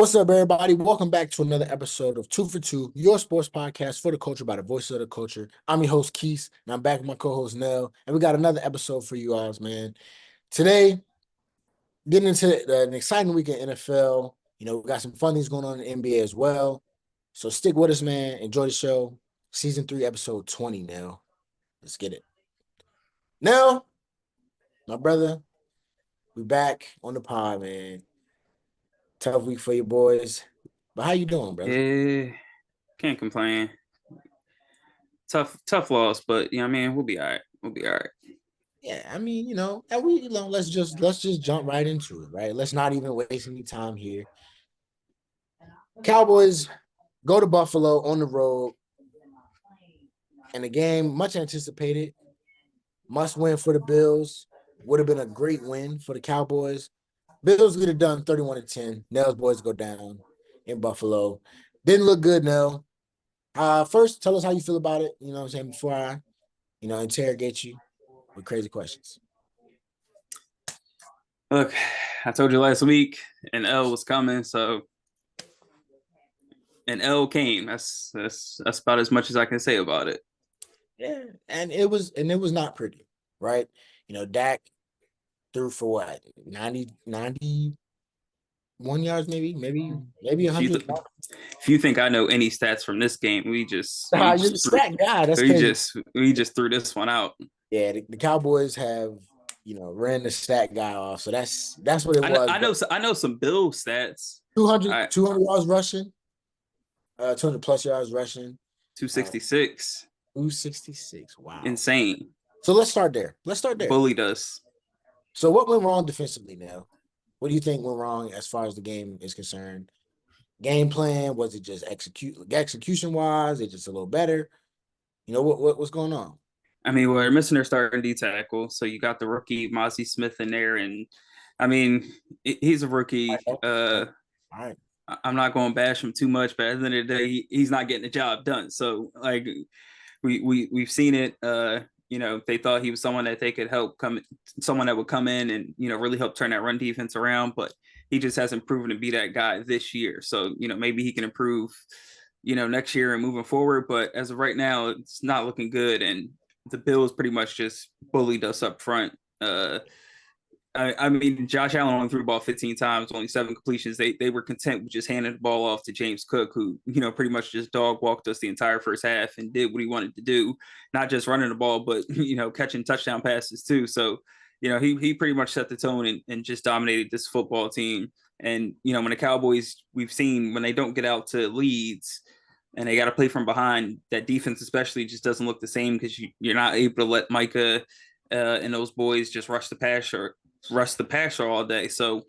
What's up, everybody? Welcome back to another episode of Two for Two, your sports podcast for the culture by the voice of the culture. I'm your host, Quis, and I'm back with my co-host, Nell, and we got another episode for you all, man. Today, getting into an exciting week in NFL. We got some fun things going on in the NBA as well. So stick with us, man. Enjoy the show. Season 3, episode 20, Nell. Let's get it. Nell, my brother, we back on the pod, man. Tough week for you boys. But how you doing, brother? Yeah, can't complain. Tough loss, but I mean, we'll be all right. We'll be all right. Yeah, I mean, let's just jump right into it, right? Let's not even waste any time here. Cowboys go to Buffalo on the road, and the game much anticipated, must win for the Bills. Would have been a great win for the Cowboys. Bills get it done 31-10. Nell's boys go down in Buffalo. Didn't look good, Nell. First, tell us how you feel about it. You know what I'm saying? Before I, interrogate you with crazy questions. Look, I told you last week an L was coming, so an L came. That's about as much as I can say about it. Yeah, and it was not pretty, right? Dak threw for what, 91 yards, maybe If you 100. th- if you think I know any stats from this game, we just we You're the just threw, stat guy. That's we crazy. just we just threw this one out. Yeah, the Cowboys have, ran the stat guy off. So that's what it I know was. I know I know some Bill stats. 200, I 200 yards rushing, 200 plus yards rushing, 266, 266. Wow. insane. So let's start there. Bullied us. So what went wrong defensively now? What do you think went wrong as far as the game is concerned? Game plan? Was it just execution wise? It just a little better? What's going on? I mean, we're missing their starting D tackle, so you got the rookie Mozzie Smith in there, and I mean, he's a rookie. All right. I'm not going to bash him too much, but at the end of the day, he's not getting the job done. So, like, we've seen it. They thought he was someone that they could help someone that would come in and really help turn that run defense around, but he just hasn't proven to be that guy this year. So, maybe he can improve, next year and moving forward. But as of right now, it's not looking good, and the Bills pretty much just bullied us up front. I mean, Josh Allen only threw the ball 15 times, only 7 completions. They were content with just handing the ball off to James Cook, who, pretty much just dog walked us the entire first half and did what he wanted to do, not just running the ball, but, catching touchdown passes too. So, he pretty much set the tone and just dominated this football team. And, when the Cowboys, we've seen when they don't get out to leads and they got to play from behind, that defense especially just doesn't look the same because you're not able to let Micah and those boys just rush the passer all day. So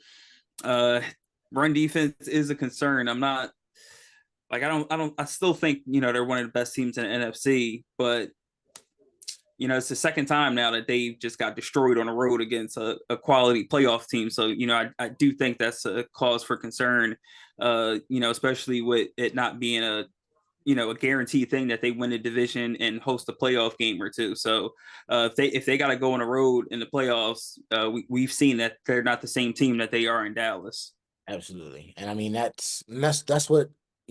run defense is a concern. I'm not like I still think they're one of the best teams in the NFC, but it's the second time now that they just got destroyed on the road against a quality playoff team. So I do think that's a cause for concern, especially with it not being a guaranteed thing that they win a division and host a playoff game or two. So if they got to go on the road in the playoffs, we've seen that they're not the same team that they are in Dallas. Absolutely. And I mean, that's what,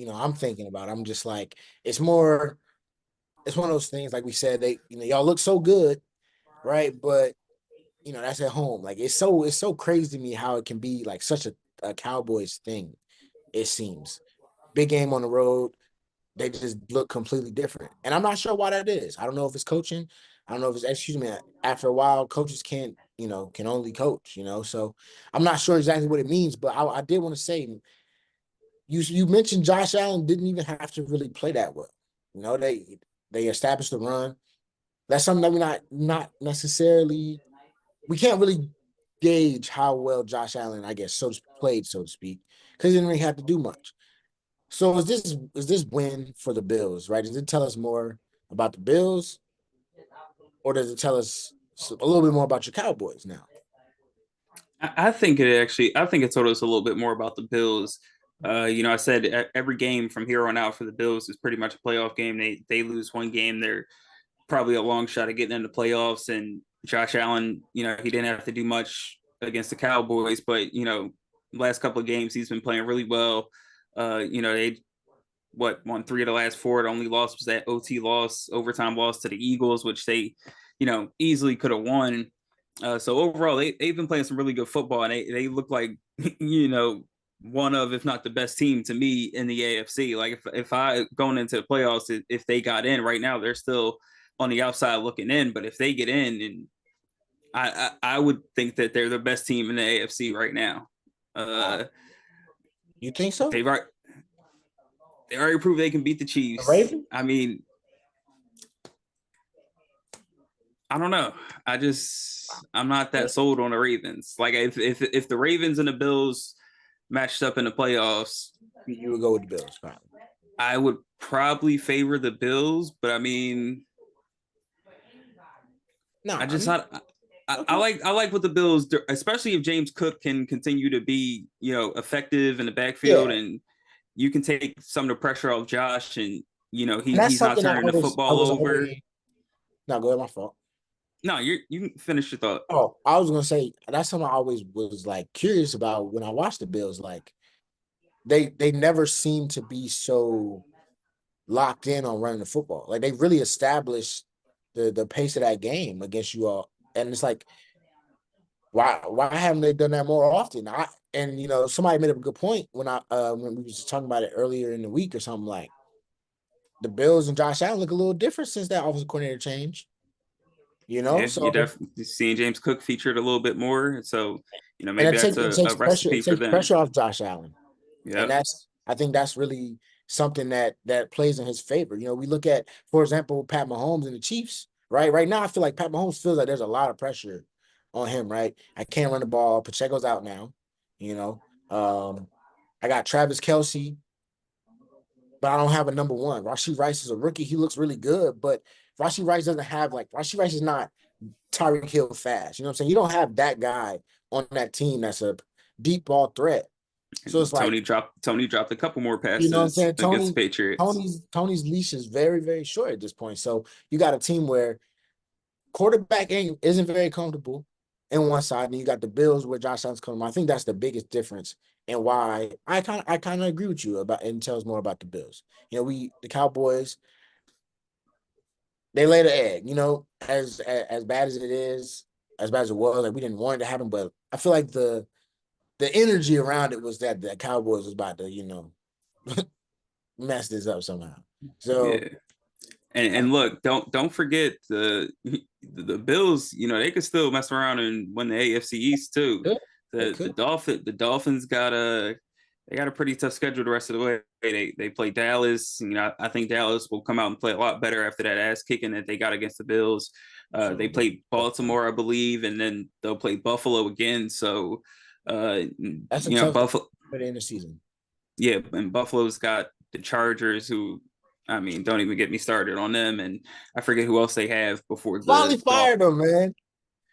I'm thinking about. I'm just like, it's one of those things, like we said, y'all look so good, right? But that's at home. Like it's so crazy to me how it can be like such a Cowboys thing, it seems. Big game on the road, they just look completely different. And I'm not sure why that is. I don't know if it's coaching. I don't know if it's, excuse me, after a while, coaches can't, can only coach, So I'm not sure exactly what it means, but I did want to say, you mentioned Josh Allen didn't even have to really play that well. They established the run. That's something that we're not necessarily, we can't really gauge how well Josh Allen, I guess, played, so to speak, because he didn't really have to do much. So is this win for the Bills, right? Does it tell us more about the Bills, or does it tell us a little bit more about your Cowboys now? I think it told us a little bit more about the Bills. I said every game from here on out for the Bills is pretty much a playoff game. They lose one game, they're probably a long shot at getting into playoffs. And Josh Allen, he didn't have to do much against the Cowboys, but last couple of games he's been playing really well. They won three of the last four. The only loss was that OT loss, overtime loss to the Eagles, which they, easily could have won. So overall, they've been playing some really good football, and they look like one of, if not the best team to me in the AFC. Like if I going into the playoffs, if they got in right now, they're still on the outside looking in. But if they get in, and I would think that they're the best team in the AFC right now. Uh, Uh, you think so? they've they already proved they can beat the The Chiefs. Ravens? I mean, I don't know. I'm not that sold on the Ravens. Like if the Ravens and the Bills matched up in the playoffs, You would go with the Bills, probably. I would probably favor the Bills. But I mean, No, I I just mean, I, okay. I like what the Bills do, especially if James Cook can continue to be effective in the backfield, Yeah. and you can take some of the pressure off Josh, and And that's he's not something turning the I football was over. always, no, go ahead, my fault. No, you can finish your thought. Oh, I was gonna say that's something I always was like curious about when I watched the Bills. Like they never seem to be so locked in on running the football. Like they really established the pace of that game against you all. And it's like, why haven't they done that more often? And somebody made up a good point when we was talking about it earlier in the week or something, like the Bills and Josh Allen look a little different since that offensive coordinator change. Yeah, you're So definitely seeing James Cook featured a little bit more. So, and maybe it that's takes it a takes pressure, recipe it for takes them. pressure off Josh Allen. And Yep. I think that's really something that plays in his favor. We look at, for example, Pat Mahomes and the Chiefs, right? Right now, I feel like Pat Mahomes feels like there's a lot of pressure on him, right? I can't run the ball. Pacheco's out now, you know. I got Travis Kelsey, but I don't have a number one. Rashee Rice is a rookie. He looks really good, but Rashee Rice is not Tyreek Hill fast. You know what I'm saying? You don't have that guy on that team that's a deep ball threat. So And it's like, Tony dropped a couple more you know what I'm passes saying? against the Patriots. Tony's leash is very, very short at this point. So you got a team where quarterback isn't very comfortable in one side, and you got the Bills where Josh Allen's coming. I think that's the biggest difference, and why I kind of agree with you about, and tells more about the Bills. The Cowboys, they laid an egg. As bad as it is, as bad as it was, like we didn't want it to happen, but I feel like the energy around it was that the Cowboys was about to mess this up somehow. So Yeah. And look, don't forget the Bills. They could still mess around and win the AFC East too. yeah, they The could. Dolphins got a pretty tough schedule the rest of the way. They play Dallas. I think Dallas will come out and play a lot better after that ass kicking that they got against the Bills. They So play Baltimore, I believe, and then they'll play Buffalo again. So, that's a tough Buffalo, for the end of the season. yeah, and Buffalo's got the Chargers, who, I mean, don't even get me started on them. And I forget who else they have before Finally the fired Dolphins. them, man.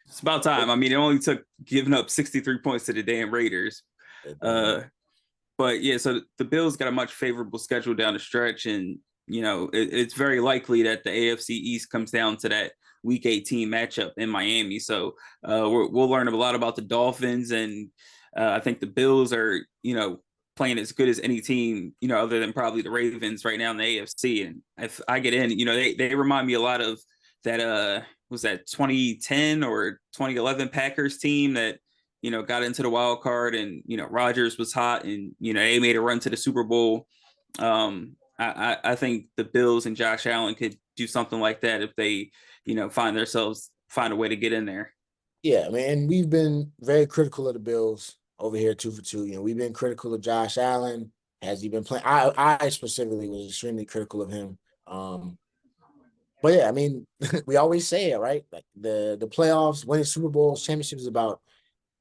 It's about time. I mean, it only took giving up 63 points to the damn Raiders. Uh, but yeah, so the Bills got a much favorable schedule down the stretch, and it's very likely that the AFC East comes down to that Week 18 matchup in Miami. So we'll learn a lot about the Dolphins, and I think the Bills are playing as good as any team other than probably the Ravens right now in the AFC. And if I get in, they remind me a lot of that was that 2010 or 2011 Packers team that got into the wild card, and Rodgers was hot, and they made a run to the Super Bowl. I think the Bills and Josh Allen could do something like that if they find a way to get in there. Yeah, man. We've been very critical of the Bills over here, 2 for 2. We've been critical of Josh Allen. Has he been playing? I specifically was extremely critical of him. But yeah, I mean, we always say it, right? Like the playoffs, winning Super Bowls, championships is about,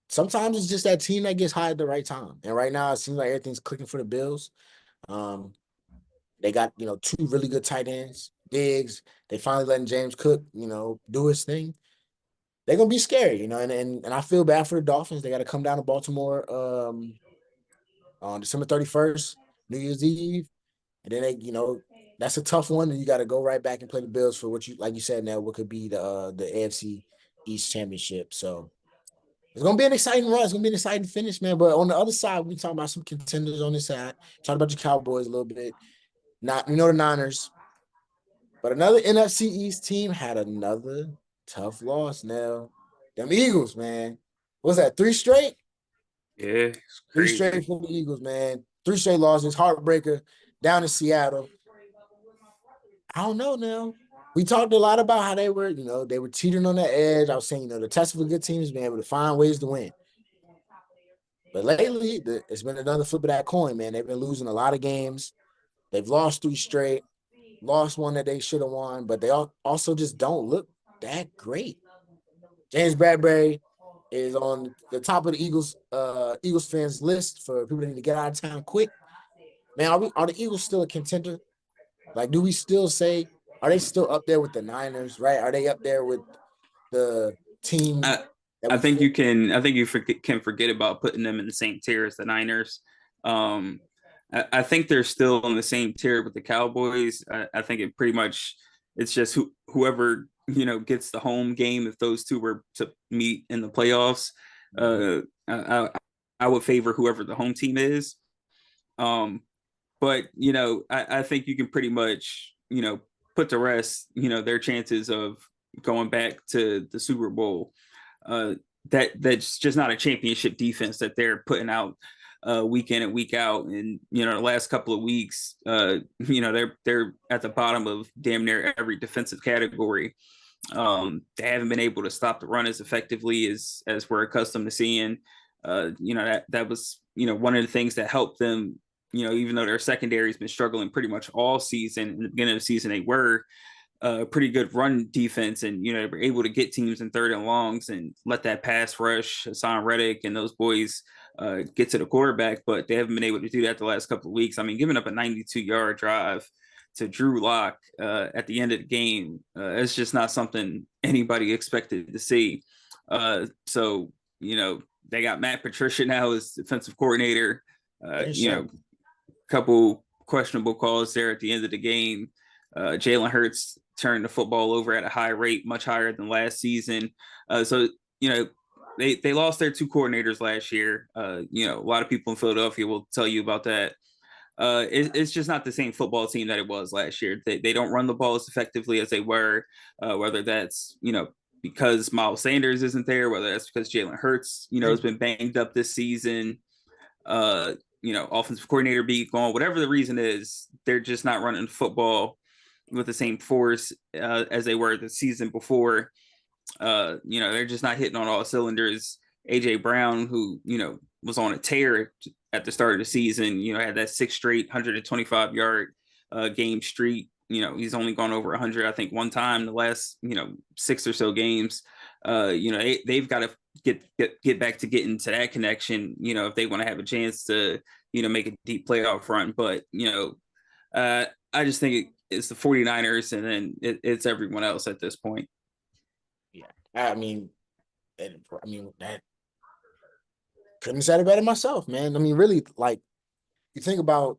sometimes it's just that team that gets hot at the right time. And right now it seems like everything's clicking for the Bills. Um, they got, two really good tight ends, Diggs. They finally letting James Cook, do his thing. They're gonna be scary, and I feel bad for the Dolphins. They got to come down to Baltimore on December 31st, New Year's Eve, and then that's a tough one. And you got to go right back and play the Bills for what you, like you said, now what could be the AFC East championship. So It's gonna be an exciting run. It's gonna be an exciting finish, man. But on the other side, we talking about some contenders on this side. Talking about your Cowboys a little bit. Not we know the Niners, but another NFC East team had another tough loss. Now, them Eagles, man. What's that? Three straight? Yeah, it's Three straight crazy. for the Eagles, man. Three straight losses. Heartbreaker down in Seattle. I don't know now. We talked a lot about how they were, they were teetering on the edge. I was saying, the test for good teams being able to find ways to win. But lately, it's been another flip of that coin, man. They've been losing a lot of games. They've lost three straight, lost one that they should have won, but they also just don't look that great. James Bradbury is on the top of the Eagles fans list for people that need to get out of town quick. Man, are the Eagles still a contender? Like, do we still say, are they still up there with the Niners, right? Are they up there with the teams I that I we think think? you can. I think you can forget about putting them in the same tier as the Niners. Um, I think they're still in the same tier with the Cowboys. I think it pretty much it's just whoever gets the home game if those two were to meet in the playoffs. I would favor whoever the home team is. Um, but I think you can pretty much put to rest their chances of going back to the Super Bowl. Uh, that's just not a championship defense that they're putting out week in and week out. And the last couple of weeks, they're at the bottom of damn near every defensive category. They haven't been able to stop the run as effectively as we're accustomed to seeing. That was one of the things that helped them. Even though their secondary has been struggling pretty much all season, in the beginning of the season they were a pretty good run defense, and they were able to get teams in third and longs and let that pass rush, Hassan Reddick and those boys get to the quarterback. But they haven't been able to do that the last couple of weeks. I mean, giving up a 92-yard drive to Drew Lock at the end of the game, it's just not something anybody expected to see. So they got Matt Patricia now as defensive coordinator. Uh, There's you know, something. couple questionable calls there at the end of the game. Jalen Hurts turned the football over at a high rate, much higher than last season. So they lost their two coordinators last year. A lot of people in Philadelphia will tell you about that. It's just not the same football team that it was last year. They don't run the ball as effectively as they were, whether that's because Miles Sanders isn't there, whether that's because Jalen Hurts has been banged up this season. Uh, Offensive coordinator be gone, whatever the reason is, they're just not running football with the same force as they were the season before. They're just not hitting on all cylinders. AJ Brown, who was on a tear at the start of the season, had that six straight 125-yard game streak. He's only gone over 100, I think, one time the last six or so games. They've got to get back to getting to that connection. If they want to have a chance to make a deep playoff run. But I just think it's the 49ers, and then it's everyone else at this point. Yeah. That couldn't have said it better myself, man. I mean, really, like, you think about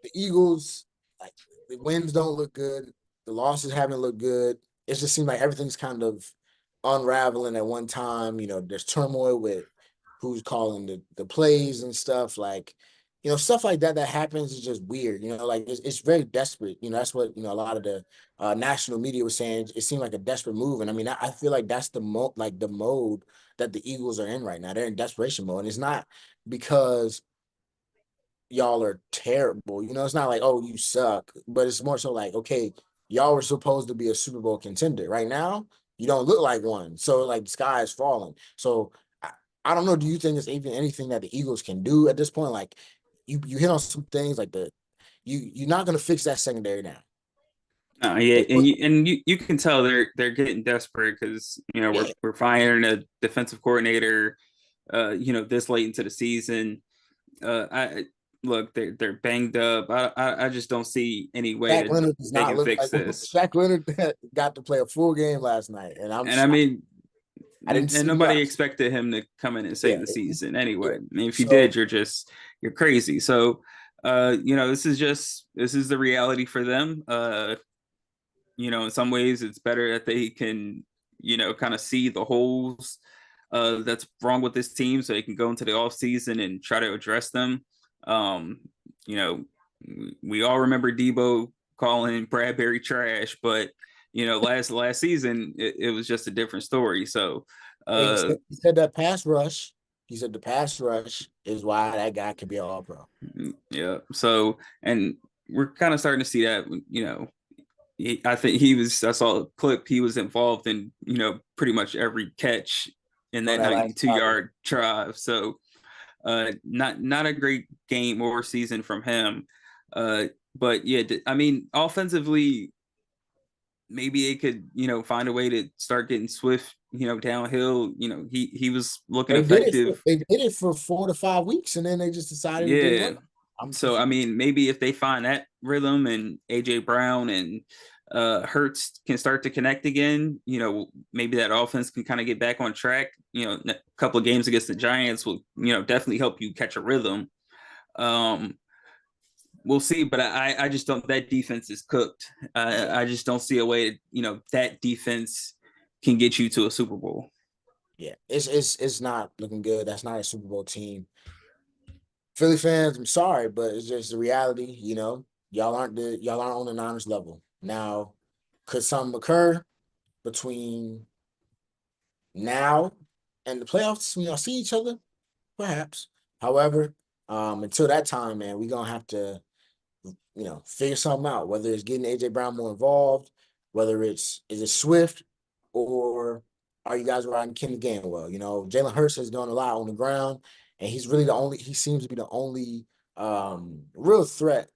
the Eagles, like, the wins don't look good, the losses haven't looked good. It just seems like everything's kind of unraveling at one time. There's turmoil with who's calling the plays and stuff. Like, stuff like that happens is just weird. Like, it's very desperate. That's what a lot of the national media was saying. It seemed like a desperate move, and I mean, I feel like that's the mode that the Eagles are in right now. They're in desperation mode, and it's not because y'all are terrible. It's not like, oh, you suck, but it's more so like, okay, y'all were supposed to be a Super Bowl contender. Right now, you don't look like one. So, like, the sky is falling. So I don't know. Do you think there's even anything that the Eagles can do at this point? Like, you hit on some things like you're not gonna fix that secondary now. Yeah, They put and you can tell they're getting desperate because yeah, we're firing a defensive coordinator, this late into the season. I look, they're banged up. I just don't see any way Shaq that Leonard does they not can look fix like this. Shaq Leonard got to play a full game last night, and And I mean, I didn't and see nobody much. expected him to come in and Yeah, save the season yeah. anyway. I mean, if you So did, you're crazy. So, this is the reality for them. In some ways, it's better that they can kind of see the holes that's wrong with this team, so they can go into the off season and try to address them. Um, you know, we all remember Debo calling Bradbury trash, but last season it was just a different story. So, Hey, uh, he said that pass rush. He said the pass rush is why that guy could be an all pro. yeah. So, and we're kind of starting to see that. I think he was. I saw a clip. He was involved in pretty much every catch in On that that last 92 drive. yard drive. So, not a great game or season from him. But yeah, I mean, offensively, maybe it could find a way to start getting Swift downhill. He was looking effective. They did it for 4 to 5 weeks, and then they just decided it didn't Yeah. work. I'm So I confused. mean, maybe if they find that rhythm and AJ Brown and Hurts can start to connect again, maybe that offense can kind of get back on track. A couple of games against the Giants will, definitely help you catch a rhythm. Um, we'll see, but I just don't. That defense is cooked. Yeah, I just don't see a way. That defense can get you to a Super Bowl. yeah. It's not looking good. That's not a Super Bowl team. Philly fans, I'm sorry, but it's just the reality. Y'all aren't on the Niners level now. Could something occur between now and the playoffs when y'all see each other? Perhaps. However, until that time, man, we're gonna have to, figure something out. Whether it's getting AJ Brown more involved, whether is it Swift, or are you guys riding Kenny Gainwell? Jalen Hurts has done a lot on the ground, and he's really the only. He seems to be the only real threat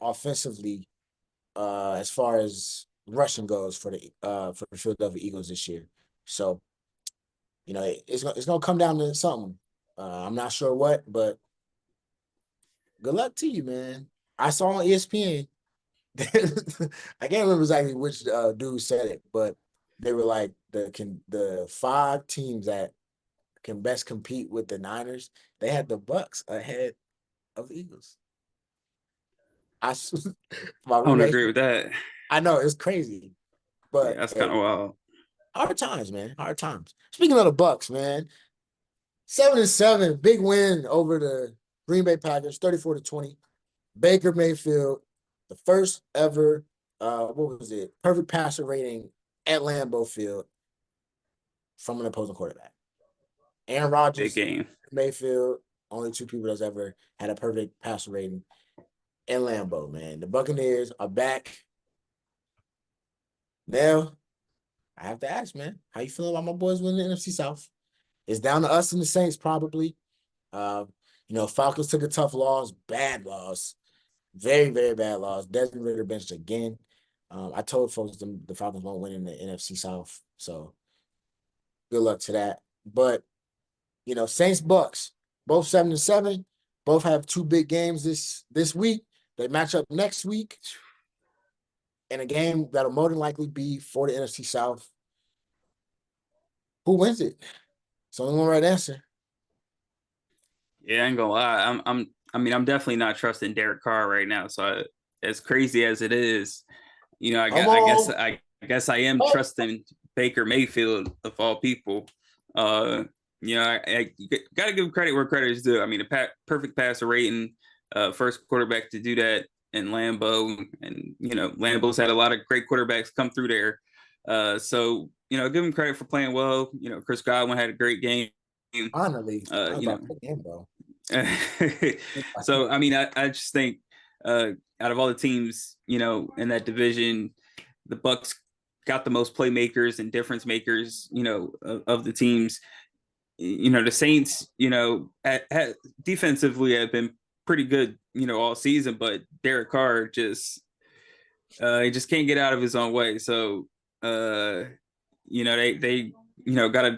offensively, as far as rushing goes for the Philadelphia Eagles this year. So it's gonna come down to something. I'm not sure what, but good luck to you, man. I saw on ESPN. I can't remember exactly which dude said it, but they were like the five teams that can best compete with the Niners. They had the Bucks ahead of the Eagles. I my I don't roommate. agree with that. I know it's crazy, Yeah, but that's kind hey, of wild. hard times, man. Hard times. Speaking of the Bucks, man, 7-7, big win over the Green Bay Packers, 34-20. Baker Mayfield, the first ever, what was it? Perfect passer rating at Lambeau Field from an opposing quarterback. Aaron Big Rodgers, game. Mayfield, only two people that's ever had a perfect passer rating in Lambeau, man. The Buccaneers are back. Now, I have to ask, man, how you feeling about my boys winning the NFC South? It's down to us and the Saints, probably. Uh, Falcons took a tough loss, bad loss. Very, very bad loss. Desmond Ritter benched again. I told folks the Falcons won't win in the NFC South, so good luck to that. But Saints Bucks, both 7-7, both have two big games this week. They match up next week in a game that'll more than likely be for the NFC South. Who wins it? It's only one right answer. Yeah, I ain't gonna lie. I'm definitely not trusting Derek Carr right now. So as crazy as it is, Come I guess on. I am Oh, trusting Baker Mayfield of all people. Uh, I gotta give credit where credit is due. I mean, perfect passer rating, first quarterback to do that in Lambeau, and Lambeau's had a lot of great quarterbacks come through there. So give him credit for playing well. Chris Godwin had a great game. finally. I was You about know, to pick him, bro. so I mean, I just think out of all the teams, in that division, the Bucks got the most playmakers and difference makers, of the teams. The Saints, defensively have been pretty good, all season, but Derek Carr he just can't get out of his own way. So they got a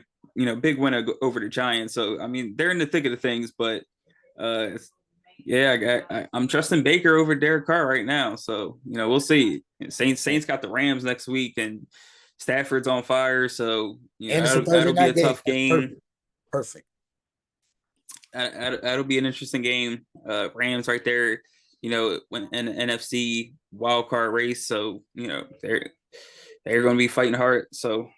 big win over the Giants. So I mean, they're in the thick of the things, but uh, yeah, I'm trusting Baker over Derek Carr right now. So we'll see. Saints got the Rams next week, and Stafford's on fire. So And it's a Thursday that'll be a night game. tough That's game. perfect. Perfect. That'll be an interesting game. Rams right there. When in the NFC wild card race. So they're going to be fighting hard. So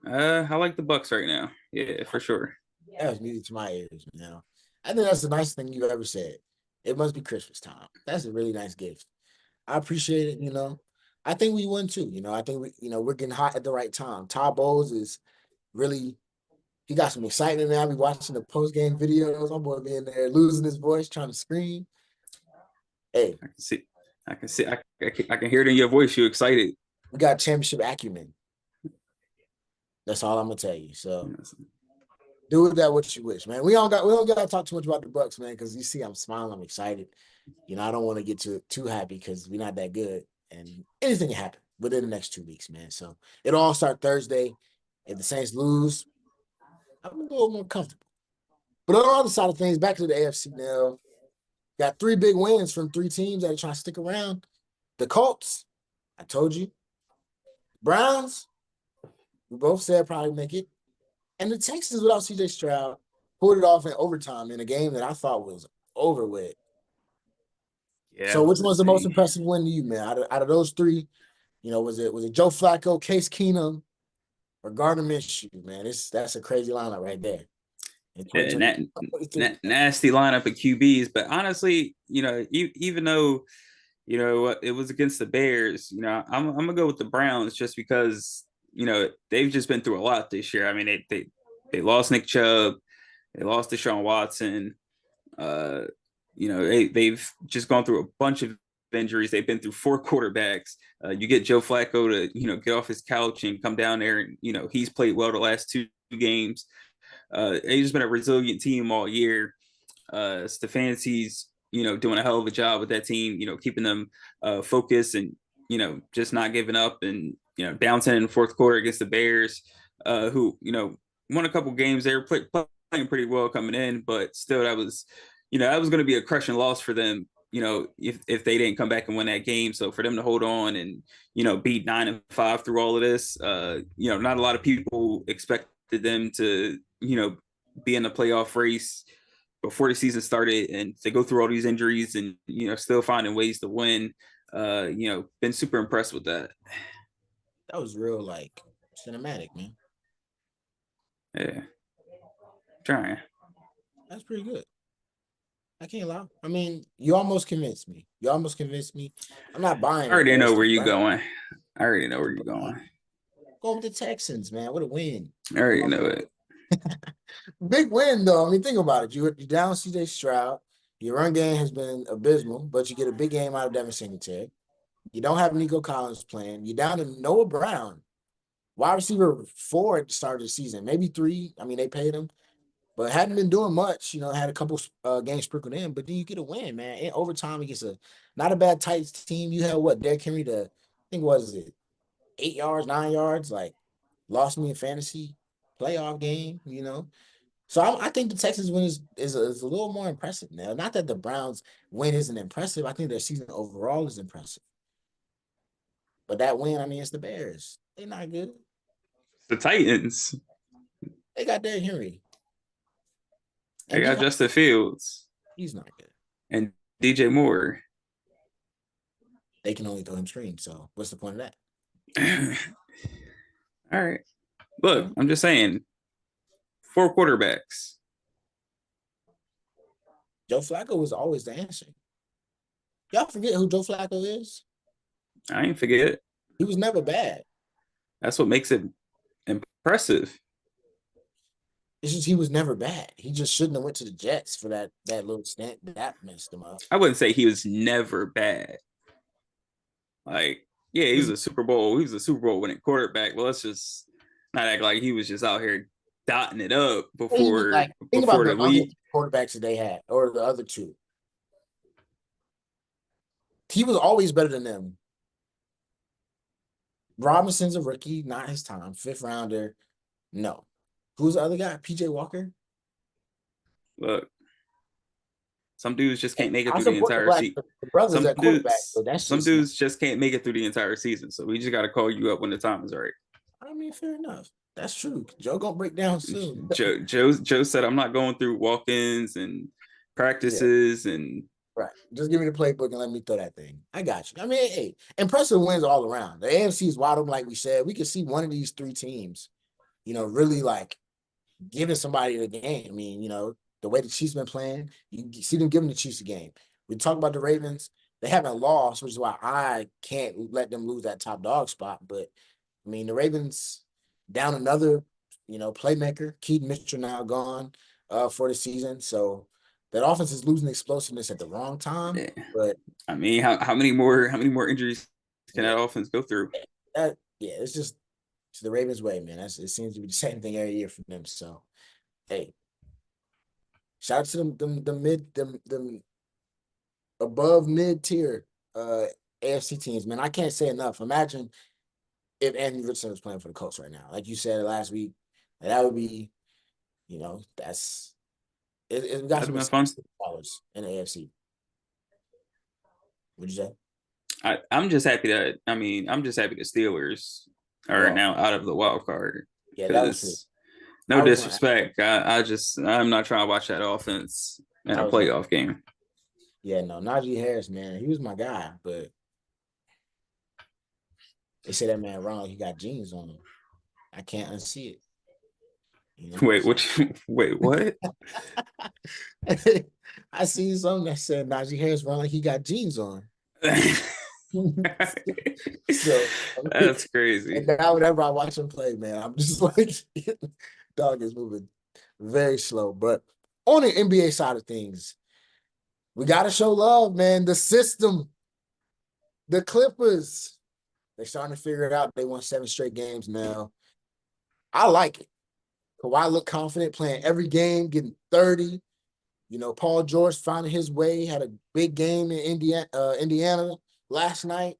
I like the Bucks right now. Yeah, for sure. That was music to my ears, man. I think that's the nicest thing you ever said. It must be Christmas time. That's a really nice gift. I appreciate it. I think we won too. I think we're getting hot at the right time. Todd Bowles is really he got some excitement now. I be watching the post game videos. My boy being there losing his voice, trying to scream. Hey, I can see, I can hear it in your voice. You excited? we got championship acumen. That's all I'm gonna tell you. So do with that what you wish, man. We don't got to talk too much about the Bucks, man, because you see I'm smiling, I'm excited. I don't want to get too happy because we're not that good, and anything can happen within the next 2 weeks, man. So it'll all start Thursday. If the Saints lose, I'm a little more comfortable. But on the other side of things, back to the AFC now. Got 3 big wins from 3 teams that are trying to stick around. The Colts, I told you. Browns, we both said probably make it. And the Texans without CJ Stroud pulled it off in overtime in a game that I thought was over with. Yeah. So which one's the most impressive win to you, man? Out of those three, was it Joe Flacco, Case Keenum, or Gardner Minshew, man? That's a crazy lineup right there. In And 2023. nasty lineup of QBs. But honestly, even though it was against the Bears, I'm gonna go with the Browns just because they've just been through a lot this year. I mean, they lost Nick Chubb, they lost Deshaun Watson. Uh, they've just gone through a bunch of injuries. They've been through 4 quarterbacks. You get Joe Flacco to get off his couch and come down there, and he's played well the last 2 games. They've just been a resilient team all year. Stefanski's doing a hell of a job with that team. Keeping them focused and just not giving up and bouncing in the fourth quarter against the Bears, who won a couple games. They were playing pretty well coming in, but still that was going to be a crushing loss for them. If they didn't come back and win that game, so for them to hold on and beat 9-5 through all of this, not a lot of people expected them to be in the playoff race before the season started, and to go through all these injuries and still finding ways to win. Been super impressed with that. That was real cinematic, man. Yeah, trying. That's pretty good. I can't lie. I mean, you almost convinced me. I'm not buying I it, already but know it's where the you're brand. going. I already know where you're going. Going with the Texans, man. What a win. I already know it. Big win, though. I mean, think about it. You down CJ Stroud. Your run game has been abysmal, but you get a big game out of Devin Singletary. You don't have Nico Collins playing. You're down to Noah Brown, wide receiver 4 at the start of the season, maybe 3. I mean, they paid him, but hadn't been doing much. Had a couple games sprinkled in, but then you get a win, man. In overtime against not a bad tight team. You had what? Derrick Henry I think was it 8 yards, 9 yards, lost me in fantasy playoff game. So I think the Texans win is a little more impressive now. Not that the Browns win isn't impressive. I think their season overall is impressive. But that win, I mean, it's the Bears. They're not good. The Titans. They got Derrick Henry. They And got Justin Fields. He's not good. And DJ Moore. They can only throw him screens. So what's the point of that? All right. Look, I'm just saying, 4 quarterbacks. Joe Flacco was always the answer. Y'all forget who Joe Flacco is? I ain't forget. He was never bad. That's what makes it impressive. It's just he was never bad. He just shouldn't have went to the Jets for that little stint. That messed him up. I wouldn't say he was never bad. Yeah, he was a Super Bowl winning quarterback. Well, let's just not act like he was just out here dotting it up before think about the league. Quarterbacks that they had, or the other 2. He was always better than them. Robinson's a rookie, not his time. 5th rounder. No. Who's the other guy? PJ Walker? Look, some dudes just can't make it through the entire season. Some dudes just can't make it through the entire season. So we just got to call you up when the time is right. I mean, fair enough. That's true. Joe gonna break down soon. Joe said, I'm not going through walk-ins and practices and right. Just give me the playbook and let me throw that thing. I got you. I mean, hey, impressive wins all around. The AFC is wide open, like we said. We could see one of these 3 teams, really giving somebody the game. I mean, the way the Chiefs been playing, you see them giving the Chiefs the game. We talk about the Ravens, they haven't lost, which is why I can't let them lose that top dog spot. But I mean, the Ravens down another, playmaker. Keaton Mitchell now gone for the season. So that offense is losing explosiveness at the wrong time. Yeah. But I mean, how many more injuries can yeah, that offense go through? it's just it's the Ravens way, man. It seems to be the same thing every year for them. So hey, shout out to them above mid tier AFC teams, man. I can't say enough. Imagine if Anthony Richardson was playing for the Colts right now. Like you said last week, that would be, that's it got That'd some have been fun. exciting dollars in the AFC. Would you say? I'm just happy that I mean I'm just happy the Steelers are Well, now out of the wild card yeah, that was pretty. because no I was gonna disrespect, I'm not trying to watch that offense in I a was gonna playoff game. yeah, no, Najee Harris, man, he was my guy, but they say that man wrong. He got jeans on him. I can't unsee it, Wait, So wait, what? I see something that said Najee Harris run like he got jeans on. So I mean, That's crazy. and now whenever I watch him play, man, I'm just like, dog is moving very slow. But on the NBA side of things, we got to show love, man. The system, the Clippers, they're starting to figure it out. They won 7 straight games now. I like it. Kawhi looked confident playing every game, getting 30. Paul George finding his way, had a big game in Indiana last night.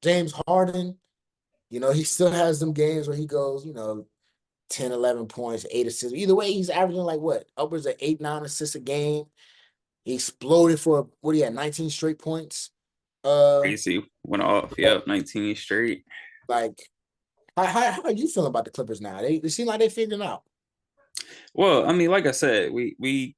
James Harden, he still has some games where he goes, 10, 11 points, 8 assists. Either way, he's averaging like what? Upwards of 8, 9 assists a game. He exploded for what he had, 19 straight points. Uh, Crazy went off. Yep, 19 straight. like how are you feeling about the Clippers now? They seem like they figured it out. Well, I mean, like I said, we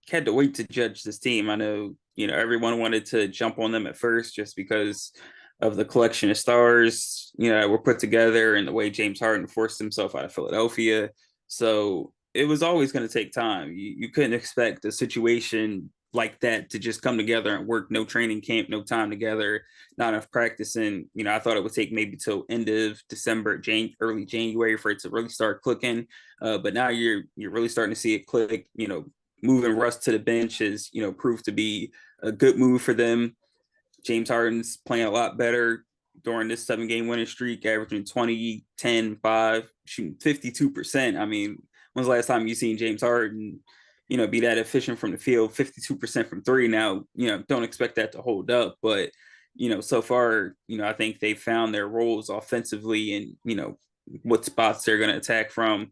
had to wait to judge this team. I know, everyone wanted to jump on them at first just because of the collection of stars, that were put together and the way James Harden forced himself out of Philadelphia. So it was always going to take time. You couldn't expect a situation like that to just come together and work. No training camp, no time together, not enough practicing. I thought it would take maybe till end of December, early January for it to really start clicking. But now you're really starting to see it click. Moving Russ to the bench has proved to be a good move for them. James Harden's playing a lot better during this 7 game winning streak, averaging 20, 10, 5, shooting 52%. I mean, when's the last time you seen James Harden, be that efficient from the field, 52% from three? Now, don't expect that to hold up, but so far, I think they found their roles offensively and, what spots they're going to attack from.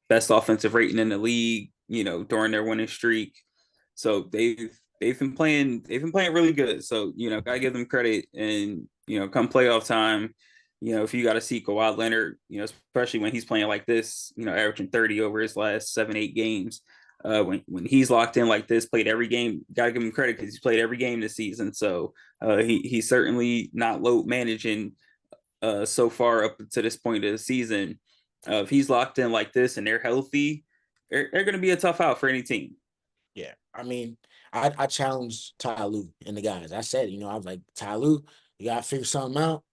Best offensive rating in the league, during their winning streak. So they've been playing really good. So gotta give them credit. And come playoff time, if you got to see Kawhi Leonard, especially when he's playing like this, averaging 30 over his last 7-8 games. When he's locked in like this, played every game, gotta give him credit because he's played every game this season. So he's certainly not load managing so far up to this point of the season. If he's locked in like this and they're healthy, they're going to be a tough out for any team. Yeah. I mean, I challenged Ty Lue and the guys. I said, I was like, Ty Lue, you gotta figure something out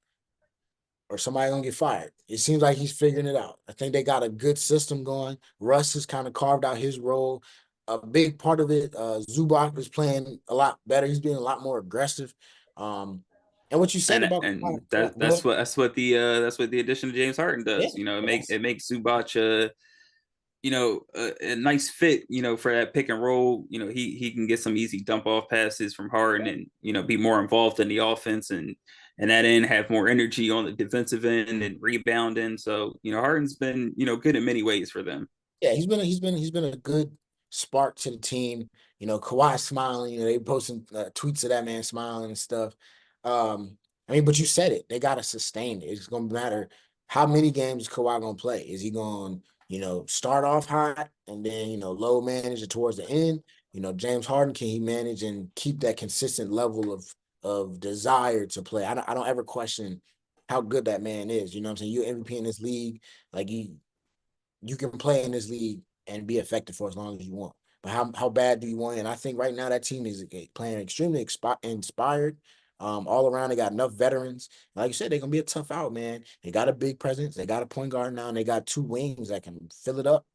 or somebody gonna get fired. It seems like he's figuring it out. I think they got a good system going. Russ has kind of carved out his role. A big part of it, Zubac is playing a lot better. He's being a lot more aggressive. And what you said about And go, that go ahead. that's what the addition of James Harden Yeah, does. It make that's it makes Zubac a nice fit, for that pick and roll. He can get some easy dump off passes from Harden and, be more involved in the offense and that end have more energy on the defensive end and rebounding. So, Harden's been, good in many ways for them. yeah, he's been a good spark to the team. Kawhi smiling. They posting tweets of that man smiling and stuff. I mean, but you said it. They got to sustain it. It's gonna matter how many games is Kawhi gonna play. Is he going start off hot and then low manage it towards the end? James Harden, can he manage and keep that consistent level of desire to play? I don't ever question how good that man is. You know what I'm saying? You're MVP in this league. Like you can play in this league and be effective for as long as you want. But how bad do you want it? And I think right now that team is playing extremely inspired. All around, they got enough veterans. Like you said, they're gonna be a tough out, man. They got a big presence. They got a point guard now, and they got two wings that can fill it up.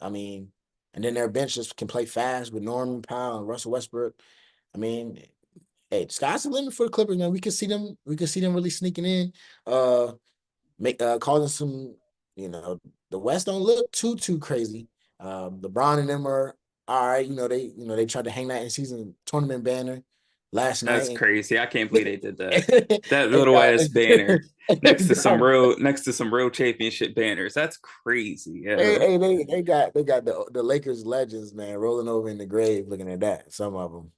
I mean, and then their bench just can play fast with Norman Powell and Russell Westbrook. I mean, hey, the sky's the limit for the Clippers, man. We can see them. We can see them really sneaking in. Make causing some. You know, the West don't look too crazy. LeBron and them are all right. They tried to hang that in season tournament banner last That's night. crazy. I can't believe they did that. That It little got, ass banner next to some got real championship banners. That's crazy. hey, Yo. hey, they got the Lakers legends, man, rolling over in the grave looking at that. Some of them.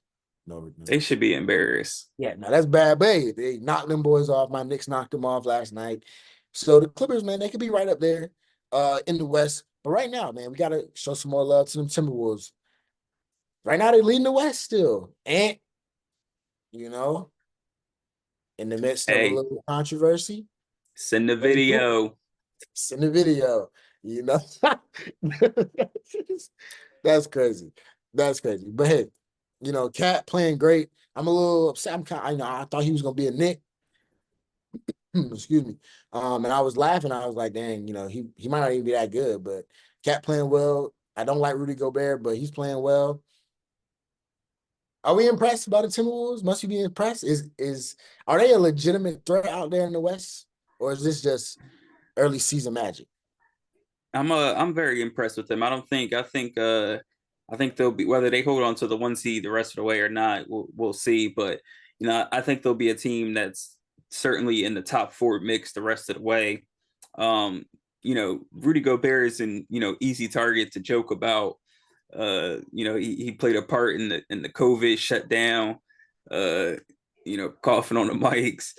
No. They should be embarrassed. Yeah, no, that's bad. But hey, they knocked them boys off. My Knicks knocked them off last night. So the Clippers, man, they could be right up there in the West. But right now, man, we gotta show some more love to them Timberwolves. Right now, they're leading the West still. And you know, in the midst of a Hey, little controversy, send the what they doing? video. It's in the video, you know. That's crazy. That's crazy. But hey, Cat playing great. I'm a little upset. I thought he was gonna be a Nick. Excuse me. And I was laughing. I was like, dang, he might not even be that good, but Cat playing well. I don't like Rudy Gobert, but he's playing well. Are we impressed by the Timberwolves? Must we be impressed? Are they a legitimate threat out there in the West? Or is this just early season magic? I'm very impressed with them. I think they'll be, whether they hold on to the one seed the rest of the way or not, we'll see. But I think they'll be a team that's certainly in the top four mix the rest of the way. Um, Rudy Gobert is an easy target to joke about. He played a part in the COVID shutdown. Uh, coughing on the mics.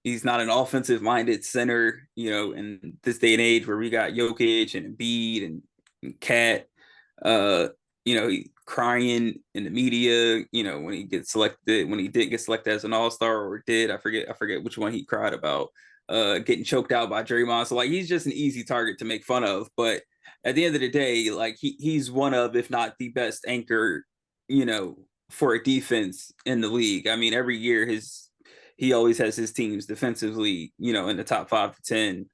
He's not an offensive minded center, in this day and age where we got Jokic and Embiid and Cat, he crying in the media, when when he did get selected as an all-star or I forget which one he cried about, getting choked out by Draymond. So like, he's just an easy target to make fun of. But at the end of the day, like he's one of, if not the best anchor, you know, for a defense in the league. I mean, every year he always has his teams defensively, in the top 5 to 10.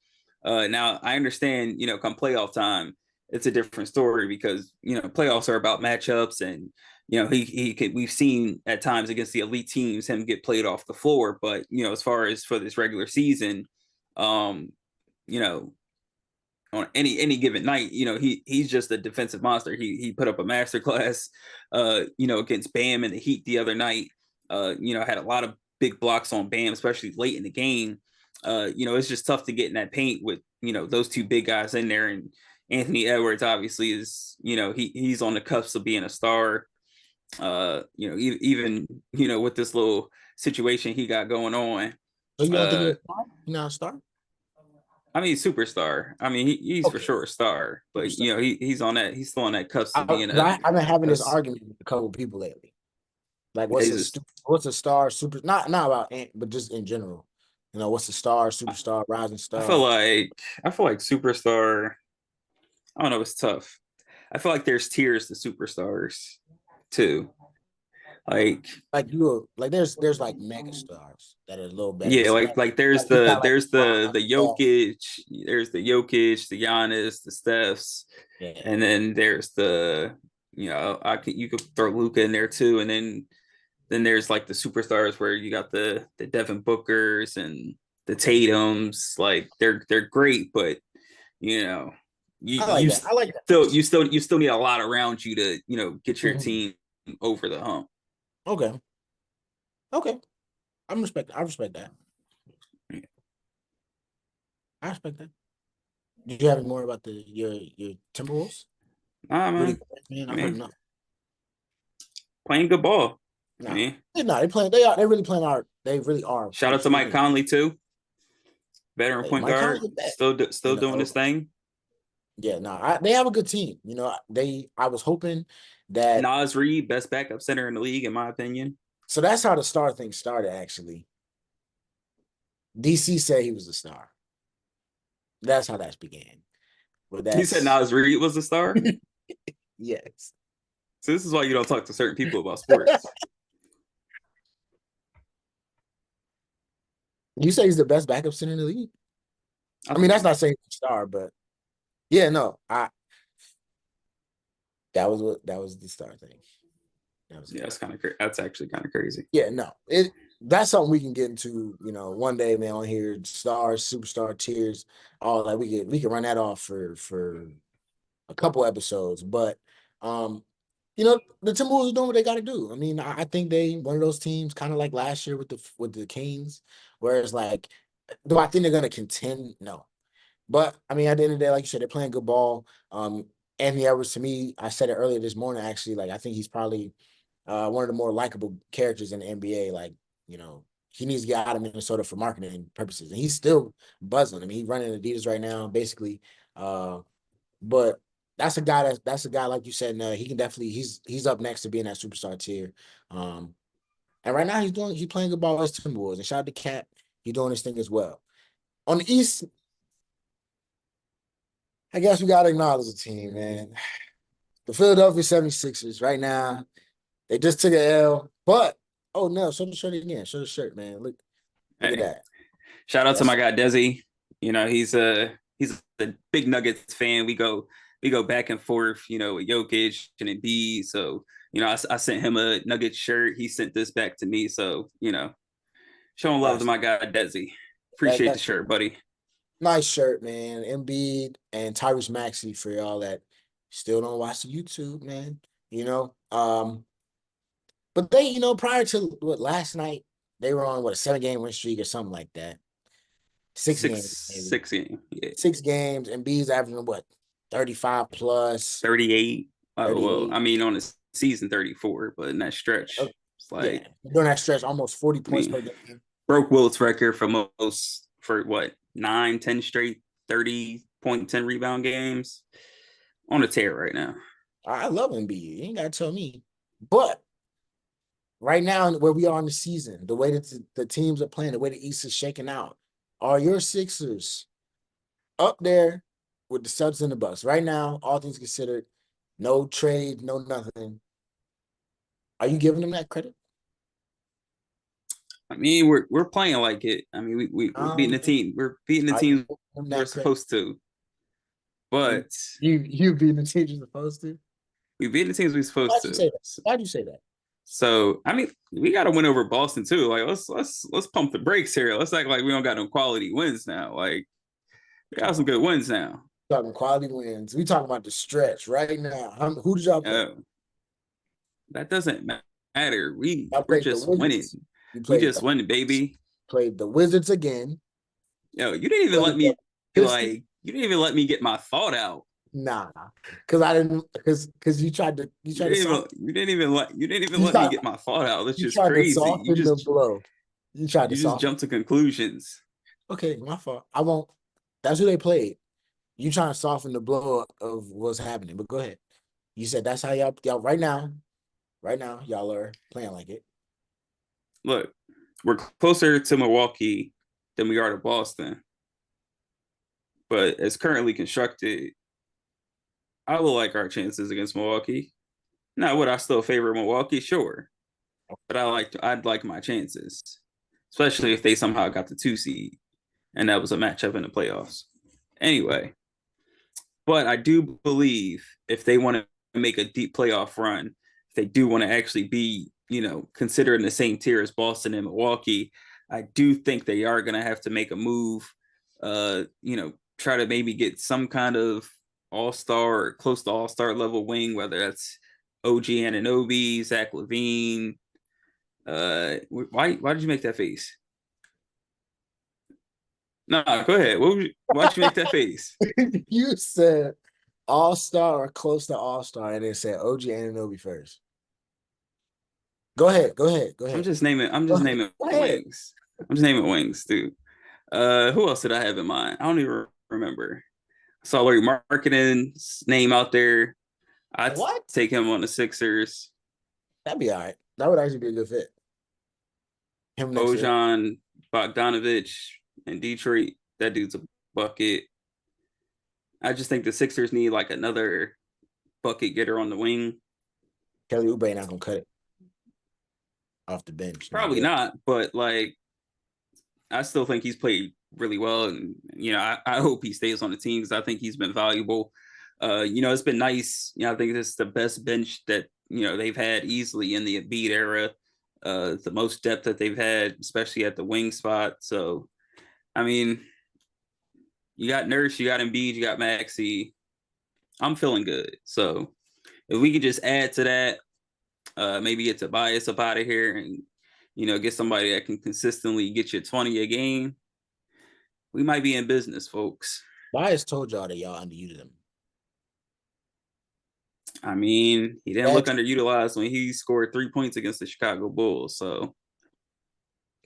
Now I understand, come playoff time, it's a different story because playoffs are about matchups, and he could, we've seen at times against the elite teams him get played off the floor. But as far as for this regular season, um, you know, on any given night, he's just a defensive monster. He put up a masterclass, against Bam and the Heat the other night. Had a lot of big blocks on Bam, especially late in the game. It's just tough to get in that paint with those two big guys in there. And Anthony Edwards obviously is he's on the cusp of being a star. Even with this little situation he got going on. So you don't think Uh, he's a star? He's not a star? I mean, superstar. I mean, he's for Okay, sure a star, but superstar. He's on that. He's still on that cusp of being I've been having a this argument with a couple of people lately. Like, he's what's a star super? Not about but just in general. What's a star, a, superstar, rising I feel star? like superstar. I don't know. It's tough. I feel like there's tiers to superstars too. Like, There's like mega stars that are a little better. yeah, like there's You the got like LeBron, Jokic, there's the Jokic, the Giannis, the Stephs, yeah. and then there's the you could throw Luca in there too, and then there's like the superstars where you got the Devin Bookers and the Tatums. Like they're great, but you know you I like you that. I like that. you still need a lot around you to get your Mhm. team over the hump. Okay. Okay. I respect that. I respect that. Did you have any more about your Timberwolves? Really, Man. man. I I've heard mean, enough. playing good ball. I Nah, mean, they playing. They really playing art. They really are shout out to Mike extremely. Conley too, veteran Hey, point Mike guard, Conley back. still doing his thing. Yeah, no, they have a good team. I was hoping that. Nas Reed, best backup center in the league, in my opinion. So that's how the star thing started. Actually, DC said he was a star. That's how that began. But You said that's Nas Reed was a star. yes. So this is why you don't talk to certain people about sports. You say he's the best backup center in the league? I I mean, think that's so. not saying star, but yeah, no, I that was the star thing. That was Yeah, it. that's kind of that's actually kind of crazy. Yeah, no, it that's something we can get into. One day, man, on here, stars, superstar tiers, all that. We can run that off for a couple episodes, but um, the Timberwolves are doing what they got to do. I mean, I think they one of those teams, kind of like last year with the Kings, where it's like, do I think they're gonna contend? No, but I mean, at the end of the day, like you said, they're playing good ball. Anthony Edwards, to me, I said it earlier this morning. Actually, like I think he's probably one of the more likable characters in the NBA. Like, he needs to get out of Minnesota for marketing purposes, and he's still buzzing. I mean, he's running Adidas right now, basically. But that's a guy like you said. He can definitely he's up next to being that superstar tier. Um, and right now he's playing good ball as Timberwolves. And shout out to Cat, he's doing his thing as well. On the East, I guess we gotta acknowledge the team, man. The Philadelphia 76ers right now, they just took an L, but oh no, show the shirt again. Show the shirt, man. Look at Hey, that. shout out to That's my guy Desi. He's a big Nuggets fan. We go back and forth, with Jokic and Embiid. So I sent him a Nuggets shirt. He sent this back to me. So showing love to that's my guy Desi. that Appreciate the that's shirt, buddy. nice shirt, man. Embiid and Tyrese Maxey for y'all that still don't watch the YouTube, man. You know, but they, prior to what last night, they were on what a 7 game win streak or something like that. Six Six games, maybe six game. Yeah. 6 games, and B's averaging what 35 plus 38. Oh well, 38. I mean on a season 34, but in that stretch, it's Yeah, like during that stretch, almost 40 I points mean per game. broke Wilt's record for most for what 9, 10 straight 30 point 10 rebound games. On a tear right now. I love Embiid. You ain't gotta tell me, but right now, where we are in the season, the way that the teams are playing, the way the East is shaking out, are your Sixers up there with the Suns and the Bucks? Right now, all things considered, no trade, no nothing. Are you giving them that credit? I mean, we're playing like it. I mean, we're beating the Um, team. We're beating the are you team giving them we're that credit? supposed to. You But you being the team you're supposed to? we beat the teams we're supposed Why'd you to. say that? Why'd you say that? So I mean, we got to win over Boston too. Like let's pump the brakes here. Let's act like we don't got no quality wins now. Like we got Come some on, good wins now. talking quality wins. We talking about the stretch right now. Who did y'all play? Uh, that doesn't matter. Y'all We're played the just winning. Wizards. You We played just the winning, baby. played the Wizards again. Yo, you didn't even Played let the me Pistons. you didn't even let me get my thought out. Nah, because I didn't because you tried to soften You didn't even you let me tried get my thought out. That's you just tried to crazy. soften the blow. You tried to You just soften. jump to conclusions. Okay, my fault. I won't. That's who they played. You trying to soften the blow of what's happening. But go ahead. You said that's how y'all right now y'all are playing like it. Look, we're closer to Milwaukee than we are to Boston, but as currently constructed, I will like our chances against Milwaukee. Now, would I still favor Milwaukee? Sure, but I'd like my chances, especially if they somehow got the 2 seed and that was a matchup in the playoffs. Anyway, but I do believe if they want to make a deep playoff run, if they do want to actually be, considered in the same tier as Boston and Milwaukee, I do think they are going to have to make a move. Try to maybe get some kind of all-star or close to all-star level wing, whether that's OG Anunoby, Zach LaVine. Why did you make that face? No, go ahead. Why'd you make that face? You said all star or close to all star, and then said OG Anunoby first. Go ahead. Go ahead. Go I'm ahead. just naming. I'm Go just ahead. naming Go ahead. wings. I'm just naming wings, dude. Who else did I have in mind? I don't even remember. I saw Larry Markkinen's name out there. I'd What? take him on the Sixers. That'd be all right. That would actually be a good fit. Him next to Bojan Bogdanovich in Detroit. That dude's a bucket. I just think the Sixers need like another bucket getter on the wing. Kelly Oubre not gonna cut it off the bench. Not Probably good. not, but like I still think he's played really well, and I hope he stays on the team because I think he's been valuable. It's been nice. I think this is the best bench that they've had easily in the Embiid era. The most depth that they've had, especially at the wing spot. So, I mean, you got Nurse, you got Embiid, you got Maxi. I'm feeling good. So, if we could just add to that, maybe get Tobias up out of here and get somebody that can consistently get you 20 a game, we might be in business, folks. Bias told y'all that y'all underused him. I mean, he didn't look That's underutilized when he scored 3 points against the Chicago Bulls. So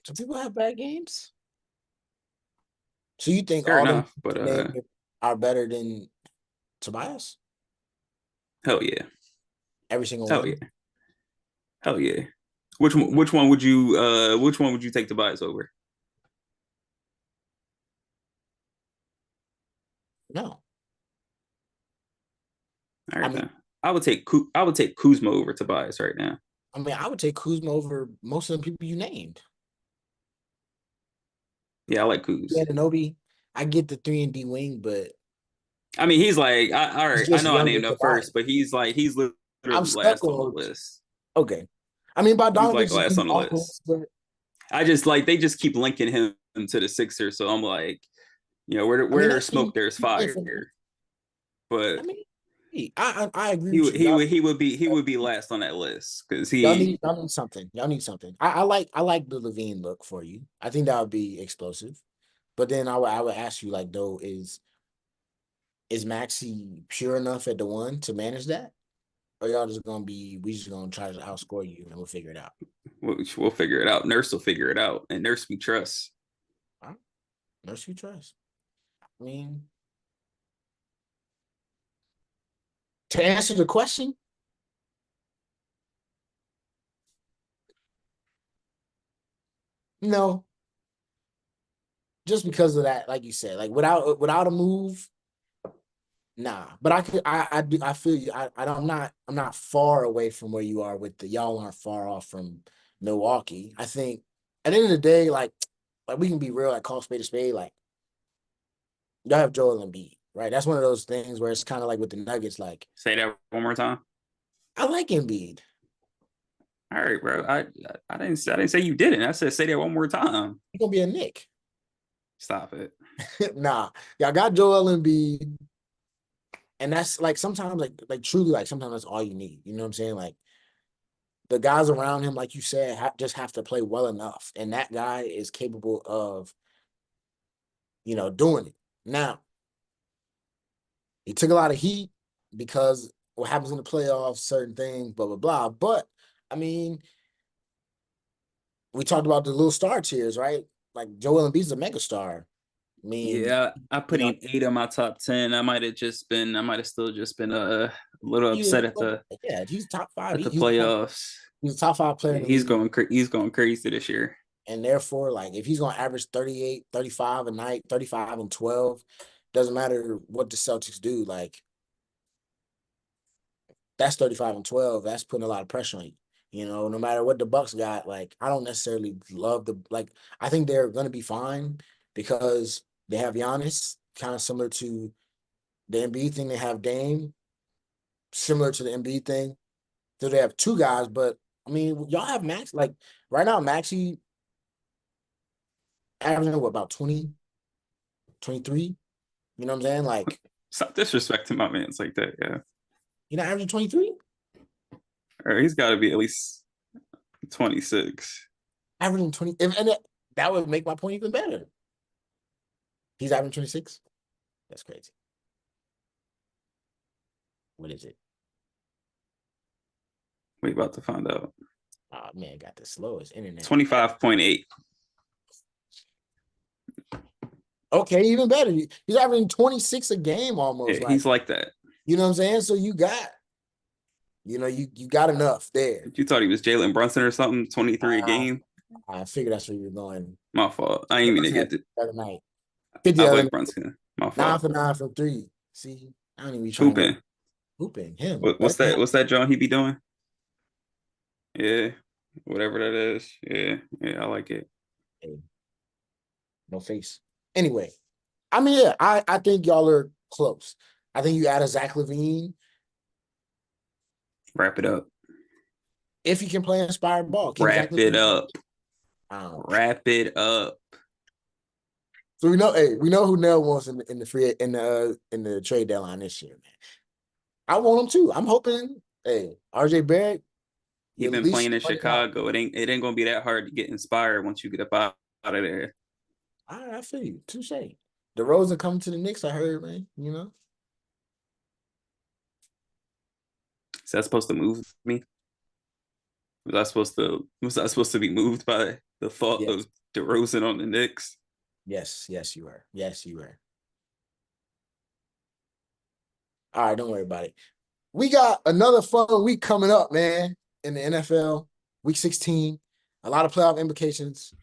so people have bad games. So you think fair all them enough. But names are better than Tobias? hell yeah, Every single hell one? yeah, hell yeah. Which one would you take Tobias over? No. All I right mean, then. I would take Kuzma over Tobias right now. I would take Kuzma over most of the people you named. Yeah, I like Yeah, Kuz. Nobi. I get the 3 and D wing, but I mean, he's like, all it's right, I just know I younger named him Tobias. first, but he's I'm literally stuck last on the on list. okay. He's Bogdanovich like is last getting on the list. offense, but I just like they just keep linking him to the Sixers, so I'm like, where there's that's smoke, there's he played fire. for. I But mean, hey, I agree he with would you. he Y'all, would he would be he would be last on that list because he y'all need something. Y'all need something. I like the Levine look for you. I think that would be explosive. But then I would ask you like though is Maxi pure enough at the one to manage that? Or y'all just gonna be we just gonna try to outscore you and we'll figure it out. we'll figure it out. Nurse will figure it out, and Nurse we trust. All right? Nurse you trust. I mean, to answer the question, no, just because of that, like you said, like without a move, nah. But I could I feel you. I'm not far away from where you are with the y'all aren't far off from Milwaukee. I think at the end of the day, like we can be real, like call spade a spade, like y'all have Joel Embiid, right? That's one of those things where it's kind of like with the Nuggets, like Say that one more time. I like Embiid. All right, bro. I didn't say you didn't. I said say that one more time. He's gonna be a Nick. Stop it. Nah, y'all got Joel Embiid, and that's like sometimes like truly like sometimes that's all you need. You know what I'm saying? Like the guys around him, like you said, just have to play well enough, and that guy is capable of doing it. Now he took a lot of heat because what happens in the playoffs, certain things, blah blah blah. But I mean, we talked about the little star tiers, right? Like Joel Embiid's a mega star. I mean, Yeah, I put you know, in 8 on my top 10. I might have still just been a little he, upset at the yeah, he's top five. at the playoffs. He's a top five player Yeah, in the he's league. going crazy this year. And therefore, like if he's gonna average 38, 35 a night, 35 and 12, doesn't matter what the Celtics do, like that's 35 and 12. That's putting a lot of pressure on you. No matter what the Bucks got, like I don't necessarily love the like I think they're gonna be fine because they have Giannis, kind of similar to the Embiid thing. They have Dame, similar to the Embiid thing. So they have two guys, but I mean, y'all have Max. Like right now, Maxi averaging what about 20, 23? You know what I'm saying? Like Stop disrespecting my man. It's like that. Yeah, you're not averaging 23? or he's got to be at least 26. Averaging 20. That would make my point even better. He's averaging 26? That's crazy. What is it? We about to find out. Oh man, got the slowest internet. 25.8. Okay, even better. He's averaging 26 a game Yeah, almost. Like, he's like that. you know what I'm saying? So you got enough there. You thought he was Jalen Brunson or something? 23 a Uh, game. I figured that's where you're going. My fault. I ain't even to get it. The other night. 50 I other like night. Brunson. My 9 fault. for 9 from three. See, I don't even be trying to go Hooping. hooping him. What's that? What's that, John? He be doing? Yeah, whatever that is. Yeah, yeah, I like it. Hey, no face. Anyway, I mean, yeah, I think y'all are close. I think you add a Zach Levine Wrap it up. if he can play inspired ball. Can Zach Wrap it Levine? up. I don't know. Wrap it up. So we know, hey, we know who Nell wants in the free in the trade deadline this year, man. I want him too. I'm hoping, hey, RJ Barrett, He you at been least playing in money out. Chicago. It ain't gonna be that hard to get inspired once you get up out of there. I feel you. Touche. DeRozan coming to the Knicks, I heard, man. You know? Is that supposed to move me? Was I supposed to be moved by the thought Yes. of DeRozan on the Knicks? Yes. Yes, you were. Yes, you were. All right, don't worry about it. We got another fun week coming up, man, in the NFL, week 16. A lot of playoff implications.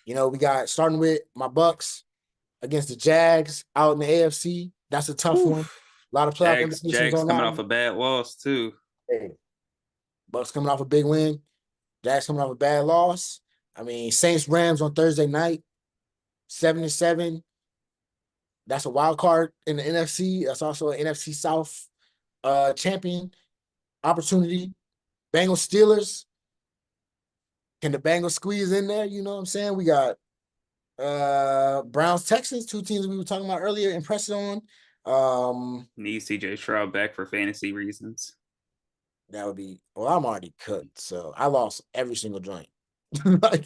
You know, we got starting with my Bucks against the Jags out in the AFC. That's a tough one. Oof. A lot of playoff implications Jags on coming that off one. a bad loss too. Hey, Bucks coming off a big win. Jags coming off a bad loss. I mean, Saints Rams on Thursday night, 7-7. That's a wild card in the NFC. That's also an NFC South champion opportunity. Bengals Steelers. Can the Bengals squeeze in there? You know what I'm saying? We got Browns Texans, two teams we were talking about earlier, impressed on. Need CJ Stroud back for fantasy reasons. That would be well, I'm already cooked, so I lost every single joint. Like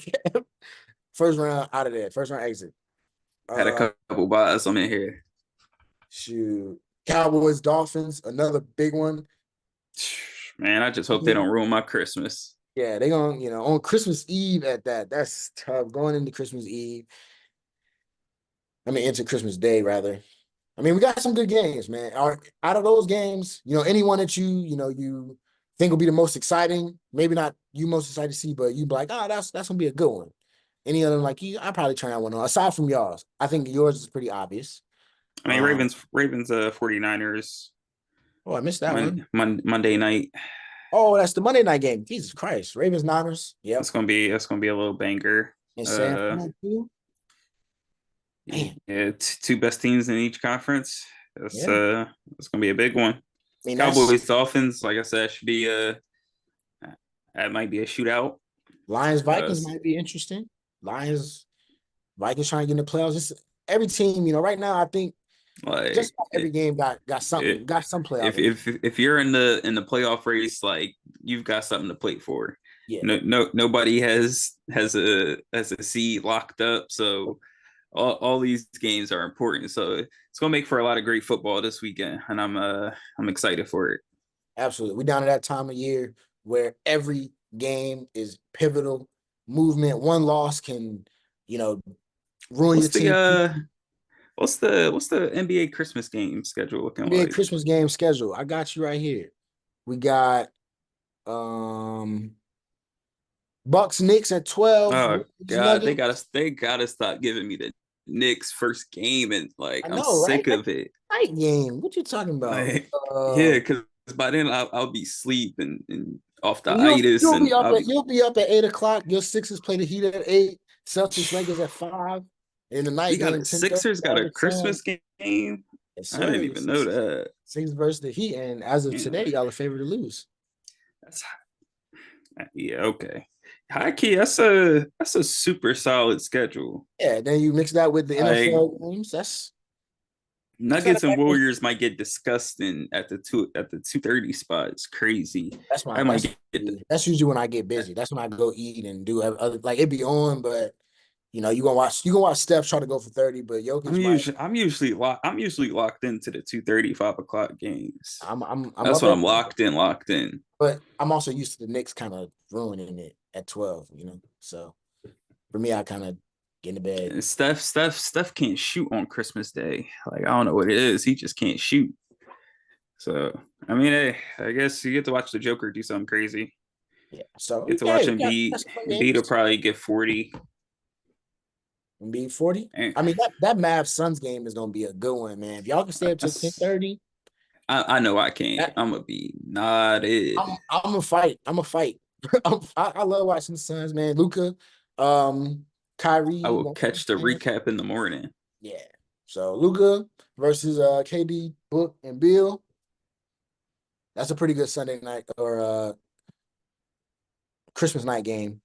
first round out of there, first round exit. Had a Uh couple buys. I'm in here. shoot. Cowboys, Dolphins, another big one. Man, I just hope they don't ruin my Christmas. Yeah, they gonna, on Christmas Eve at that. That's tough. Going into Christmas Eve. I mean, into Christmas Day, rather. I mean, we got some good games, man. Out of those games, anyone that you think will be the most exciting, maybe not you most excited to see, but you be like, oh, that's gonna be a good one. Any other like you, I probably turn that one on. Aside from yours, I think yours is pretty obvious. I mean, Um, Ravens, 49ers, oh, I missed that one. Monday night. Oh, that's the Monday night game. Jesus Christ, Ravens Niners. Yep, That's gonna be a little banger. in San Uh, Fran too. Man, yeah, two best teams in each conference. That's yeah. uh, that's gonna be a big one. I mean, that's Cowboys Dolphins, like I said, should be that might be a shootout. Lions Uh, Vikings might be interesting. Lions Vikings trying to get in the playoffs. Every team, right now, I think just like about every game got it, something, got some playoff if in. if you're in the playoff race, like you've got something to play for. Yeah, Nobody has a seed locked up, so all these games are important. So it's gonna make for a lot of great football this weekend, and I'm excited for it. absolutely. We're down to that time of year where every game is pivotal. Movement, one loss can, you know, ruin your What's the team. NBA Christmas game schedule looking NBA like? Christmas game schedule. I got you right here. We got um Bucks Knicks at 12. Oh Warriors, God, Nuggets. they gotta stop giving me the Knicks first game, and like I I'm know, right? sick That's of it. a night game. What you talking about? Like yeah, because by then I'll be sleep and off the And itis, you'll be and up I'll at be you'll be up at 8 o'clock. Your Sixers play the Heat at 8. Celtics Lakers at 5. And the night we got game a 10:30. Sixers got a Christmas game. Yes, I didn't sir. The even know Sixers, that. Sixers versus the Heat, and as of Yeah, today, y'all are favored to lose. that's yeah okay. High key, that's a super solid schedule. Yeah. Then you mix that with the Like NFL games. That's not a Nuggets and bad. Warriors might get disgusting at the 2:30 spot. It's crazy. That's my I might get that's usually when I get busy. That's when I go eat and do other like it be on, but you gonna watch Steph try to go for 30, but Jokic might. I'm usually locked into the 2:30 5 o'clock games. I'm That's up when at, I'm locked in. but I'm also used to the Knicks kind of ruining it at 12. So for me, I kind of get in the bed. And Steph can't shoot on Christmas Day. Like I don't know what it is. He just can't shoot. So I mean, hey, I guess you get to watch the Joker do something crazy. Yeah. So You get to yeah, watch we got Embiid. some fun Embiid will games. probably get 40. Embiid 40. And I mean that Mavs Suns game is gonna be a good one, man. If y'all can stay up till that's 10:30, I know I can't. that I'm gonna be nodded. I'm a fight. I'm a fight. I love watching the Suns, man. Luca, um, I Kyrie, will catch the recap in the morning. yeah. So Luca versus KD, Book, and Bill. That's a pretty good Sunday night or Christmas night game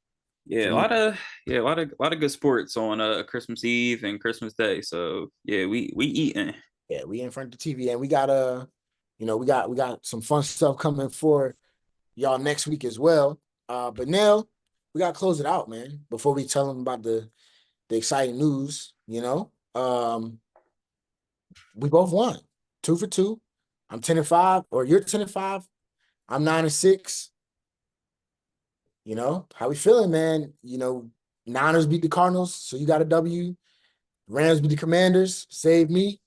for Yeah, me. a lot of good sports on Christmas Eve and Christmas Day. So yeah, we eating. Yeah, we in front of the TV and we got we got some fun stuff coming for y'all next week as well. But now we gotta close it out, man, before we tell them about the exciting news. We both won 2 for 2. I'm 10-5, or you're 10-5. I'm 9-6. How we feeling, man? Niners beat the Cardinals, so you got a W. Rams beat the Commanders. Save me.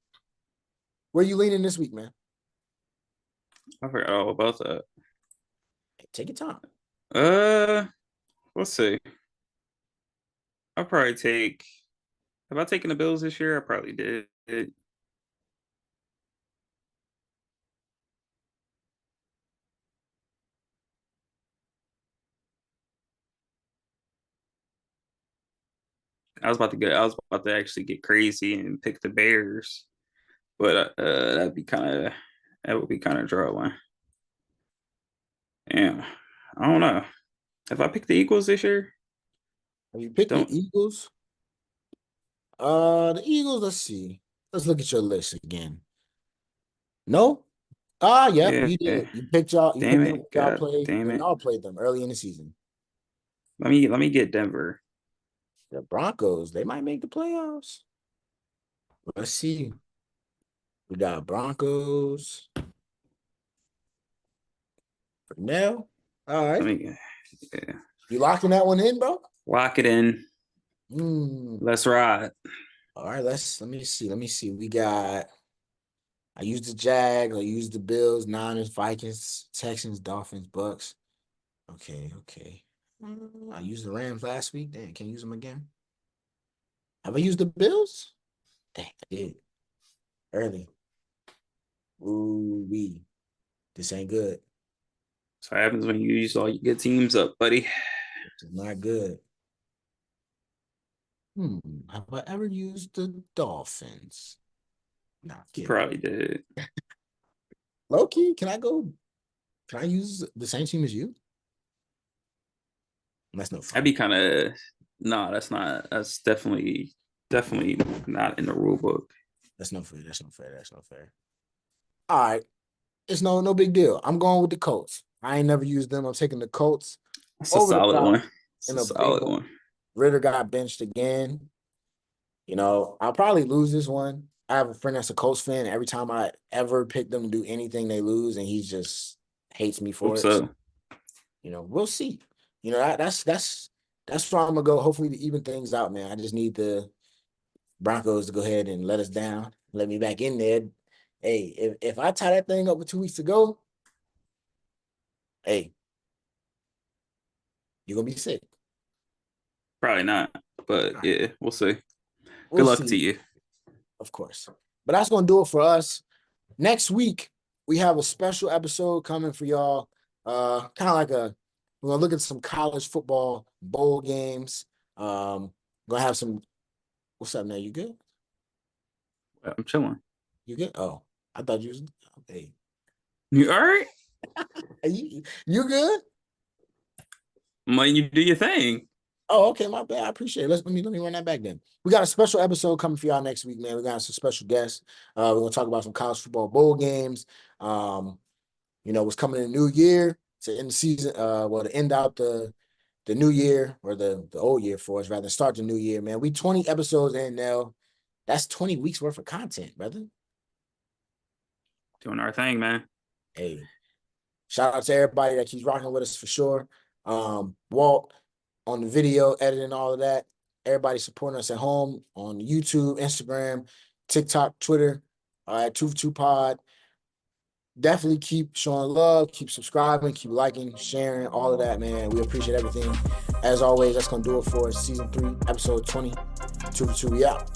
Where you leaning this week, man? I forgot all about that. Take your time. Uh, let's see. I'll probably take. Have I taken the Bills this year? I probably did. I was about to actually get crazy and pick the Bears, but that would be kind of drawing. Yeah, I don't know. Have I picked the Eagles this year? Have you picked the Don't. Eagles? The Eagles. Let's see. Let's look at your list again. No. Yep. Yeah. You did. You picked y'all. You Damn picked them. it. Y'all God play damn when it. y'all played them early in the season. Let me get Denver. The Broncos. They might make the playoffs. Let's see. We got Broncos for now. All Let right. me yeah. You locking that one in, bro? Lock it in. Hmm. Let's ride. All right. Let me see. Let me see. I used the Jags. I used the Bills, Niners, Vikings, Texans, Dolphins, Bucks. Okay. Okay. I used the Rams last week. Damn, can I use them again? Have I used the Bills? Dang, I did early. Ooh, this ain't good. That's what happens when you use all your good teams up, buddy. This is not good. Hmm. Have I ever used the Dolphins? Not You kidding. probably did. Loki, can I go? Can I use the same team as you? That's no That'd fun. be kind of no. That's not. That's definitely not in the rule book. That's no fair. That's no fair. That's no fair. All right. It's no big deal. I'm going with the Colts. I ain't never used them. I'm taking the Colts That's a over the solid Falcons one. It's in a a big solid one. one. Ritter got benched again. I'll probably lose this one. I have a friend that's a Colts fan. Every time I ever pick them to do anything, they lose, and he just hates me Hope for it. So, so. we'll see. That's where I'm gonna go. Hopefully, to even things out, man. I just need the Broncos to go ahead and let us down, let me back in there. Hey, if I tie that thing up with 2 weeks to go, hey, you're gonna be sick. Probably not. But All right, yeah, we'll see. we'll Good luck to see, you. of course. But that's gonna do it for us. Next week, we have a special episode coming for y'all. Kind of like we're gonna look at some college football bowl games. Gonna have some. What's up, now? You good? I'm chilling. You good? Oh, I thought you was. Hey, You all right? you good? I'm letting you do your thing. Oh, okay, my bad. I appreciate it. Let me run that back then. We got a special episode coming for y'all next week, man. We got some special guests. We're gonna talk about some college football bowl games. What's coming in the new year to end the season, to end out the new year, or the old year for us, rather than start the new year, man. We 20 episodes in now. That's 20 weeks worth of content, brother. Doing our thing, man. Hey, shout out to everybody that keeps rocking with us for sure. Walt on the video, editing, all of that. Everybody supporting us at home on YouTube, Instagram, TikTok, Twitter, at 2 for 2 Pod. definitely keep showing love, keep subscribing, keep liking, sharing, all of that, man. We appreciate everything. As always, that's gonna do it for season 3, episode 20. 2 for 2, we out.